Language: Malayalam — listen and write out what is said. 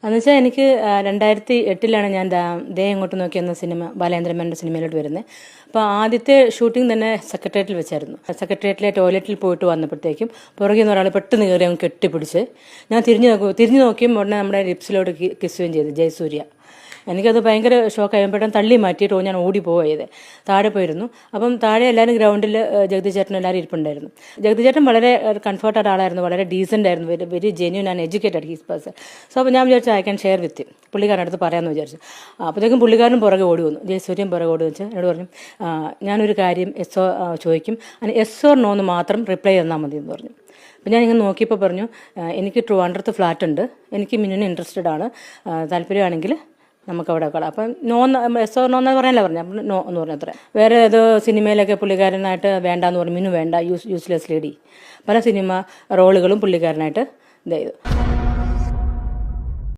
എന്നുവെച്ചാൽ എനിക്ക് 2008 ഞാൻ ദേ ഇങ്ങോട്ട് നോക്കി എന്ന സിനിമ ബാലേന്ദ്ര മേനോൻ്റെ സിനിമയിലോട്ട് വരുന്നത്. അപ്പോൾ ആദ്യത്തെ ഷൂട്ടിംഗ് തന്നെ സെക്രട്ടേറിയറ്റിൽ വെച്ചായിരുന്നു. സെക്രട്ടേറിയറ്റിലെ ടോയ്ലറ്റിൽ പോയിട്ട് വന്നപ്പോഴത്തേക്കും പുറകിൽ നിന്ന് ഒരാൾ പെട്ടെന്ന് കയറി അങ്ങ് കെട്ടിപ്പിടിച്ച് ഞാൻ തിരിഞ്ഞു നോക്കിയും ഉടനെ നമ്മുടെ ലിപ്സിലോട്ട് കിസ്സുകയും ചെയ്തു ജയസൂര്യ. എനിക്കത് ഭയങ്കര ഷോക്കായി. പെട്ടെന്ന് തള്ളി മാറ്റിയിട്ട് ഞാൻ ഓടിപ്പോയത് താഴെ പോയിരുന്നു. അപ്പം താഴെ എല്ലാവരും ഗ്രൗണ്ടിൽ ജഗതി ചേട്ടനും എല്ലാവരും ഇരിപ്പുണ്ടായിരുന്നു. ജഗതി ചേട്ടൻ വളരെ കംഫർട്ടഡ് ആളായിരുന്നു, വളരെ ഡീസൻ്റ് ആയിരുന്നു, very genuine and educated he's person. So അപ്പോൾ ഞാൻ വിചാരിച്ചു ഐ ക്യാൻ ഷെയർ വിത്ത് പുള്ളിക്കാരൻ്റെ അടുത്ത് പറയാമെന്ന് വിചാരിച്ചു. അപ്പോഴത്തേക്കും പുള്ളിക്കാരനും പുറകെ ഓടി വന്നു, ജയസൂര്യൻ പുറകെ ഓടി വെച്ച് എന്നോട് പറഞ്ഞു, ഞാനൊരു കാര്യം എസ് ചോദിക്കും, അതിന് എസ് ഓർ നോ എന്ന് മാത്രം റിപ്ലൈ തന്നാൽ മതി എന്ന് പറഞ്ഞു. അപ്പോൾ ഞാനിങ്ങനെ നോക്കിയപ്പോൾ പറഞ്ഞു, എനിക്ക് ട്രിവാൻഡ്രത്ത് ഫ്ലാറ്റ് ഉണ്ട്, എനിക്ക് മിന്നുവിന് ഇൻട്രസ്റ്റഡ് ആണ്, താല്പര്യമാണെങ്കിൽ നമുക്ക് അവിടെ വെക്കണം. അപ്പം എസ് ഓർ നോ എന്ന് പറയാനല്ല പറഞ്ഞു. അപ്പം നോ എന്ന് പറഞ്ഞു. അത്ര വേറെ ഏതോ സിനിമയിലൊക്കെ പുള്ളിക്കാരനായിട്ട് വേണ്ടാന്ന് പറഞ്ഞു, മിന്നു വേണ്ട, യൂസ്ലെസ് ലേഡി, പല സിനിമ റോളുകളും പുള്ളിക്കാരനായിട്ട് ഇത് ചെയ്തു.